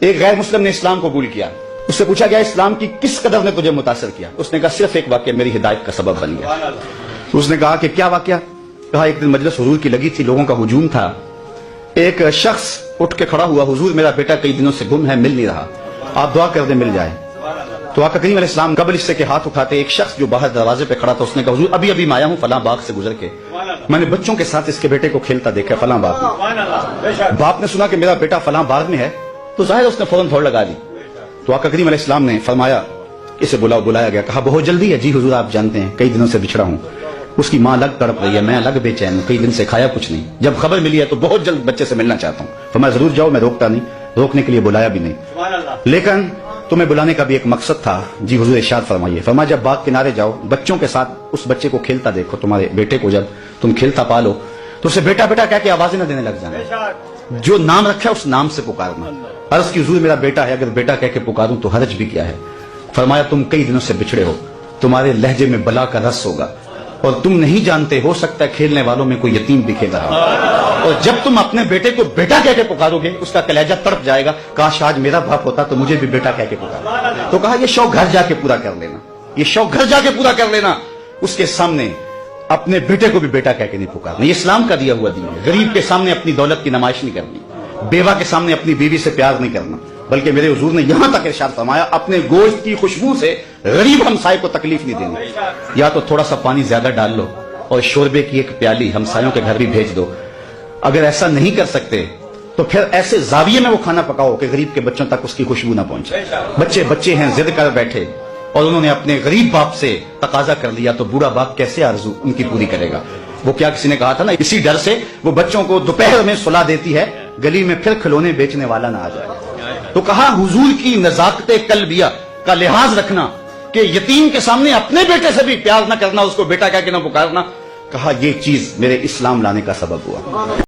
ایک غیر مسلم نے اسلام قبول کیا. اس سے پوچھا گیا اسلام کی کس قدر نے تجھے متاثر کیا؟ اس نے کہا صرف ایک واقعہ میری ہدایت کا سبب بن گیا. اس نے کہا کہ کیا واقعہ؟ کہا ایک دن مجلس حضور کی لگی تھی، لوگوں کا ہجوم تھا. ایک شخص اٹھ کے کھڑا ہوا، حضور میرا بیٹا کئی دنوں سے گم ہے، مل نہیں رہا، آپ دعا کر دیں مل جائے. تو آقا کریم علیہ السلام قبل اس سے کے ہاتھ اٹھاتے ایک شخص جو باہر دروازے پہ کھڑا تھا اس نے کہا حضور ابھی میں آیا ہوں فلاں باغ سے گزر کے، میں نے بچوں کے ساتھ اس کے بیٹے کو کھیلتا دیکھا فلاں باغ میں. باپ نے سنا کہ میرا بیٹا فلاں باغ میں ہے تو ظاہر اس نے فوراً دوڑ لگا دی. تو آقا کریم علیہ السلام نے فرمایا اسے بلایا گیا. کہا بہت جلدی ہے؟ جی حضور آپ جانتے ہیں کئی دنوں سے بچھڑا ہوں، اس کی ماں الگ تڑپ رہی ہے، میں الگ بے چین ہوں، کئی دن سے کھایا کچھ نہیں، جب خبر ملی ہے تو بہت جلد بچے سے ملنا چاہتا ہوں. فرمایا ضرور جاؤ، میں روکتا نہیں، روکنے کے لیے بلایا بھی نہیں، لیکن تمہیں بلانے کا بھی ایک مقصد تھا. جی حضور ارشاد فرمائیے. فرمایا جب باغ کنارے جاؤ بچوں کے ساتھ اس بچے کو کھیلتا دیکھو، تمہارے بیٹے کو جب تم کھیلتا پالو تو اسے بیٹا بیٹا کہہ کے آوازیں نہ دینے لگ جانا، جو نام رکھا ہے اس نام سے پکارنا. عرض کی حضور میرا بیٹا ہے، اگر بیٹا کہہ کے پکاروں تو حرج بھی کیا ہے؟ فرمایا تم کئی دنوں سے بچھڑے ہو، تمہارے لہجے میں بلا کا رس ہوگا اور تم نہیں جانتے، ہو سکتا ہے کھیلنے والوں میں کوئی یتیم بھی کھیل رہا ہو، اور جب تم اپنے بیٹے کو بیٹا کہہ کے پکارو گے اس کا کلیجہ تڑپ جائے گا، کاش آج میرا باپ ہوتا تو مجھے بھی بیٹا کہہ کے پکارا. تو کہا یہ شوق گھر جا کے پورا کر لینا، یہ شوق گھر جا کے پورا کر لینا، اس کے سامنے اپنے بیٹے کو بھی بیٹا کہہ کے نہیں پکارنا. یہ اسلام کا دیا ہوا دین ہے. غریب کے سامنے اپنی دولت کی نمائش نہیں کرنی، بیوہ کے سامنے اپنی بیوی سے پیار نہیں کرنا، بلکہ میرے حضور نے یہاں تک ارشاد فرمایا اپنے گوشت کی خوشبو سے غریب ہمسائے کو تکلیف نہیں دینی. یا تو تھوڑا سا پانی زیادہ ڈال لو اور شوربے کی ایک پیالی ہمسایوں کے گھر بھی بھیج دو. اگر ایسا نہیں کر سکتے تو پھر ایسے زاویے میں وہ کھانا پکاؤ کہ غریب کے بچوں تک اس کی خوشبو نہ پہنچے. بچے ہیں ضد کر بیٹھے اور انہوں نے اپنے غریب باپ سے تقاضا کر لیا تو بوڑھا باپ کیسے آرزو ان کی پوری کرے گا؟ وہ کیا کسی نے کہا تھا نا، اسی ڈر سے وہ بچوں کو دوپہر میں سلا دیتی ہے گلی میں پھر کھلونے بیچنے والا نہ آ جائے. تو کہا حضور کی نزاکت قلبیہ کا لحاظ رکھنا کہ یتیم کے سامنے اپنے بیٹے سے بھی پیار نہ کرنا، اس کو بیٹا کہہ کے نہ پکارنا. کہا یہ چیز میرے اسلام لانے کا سبب ہوا.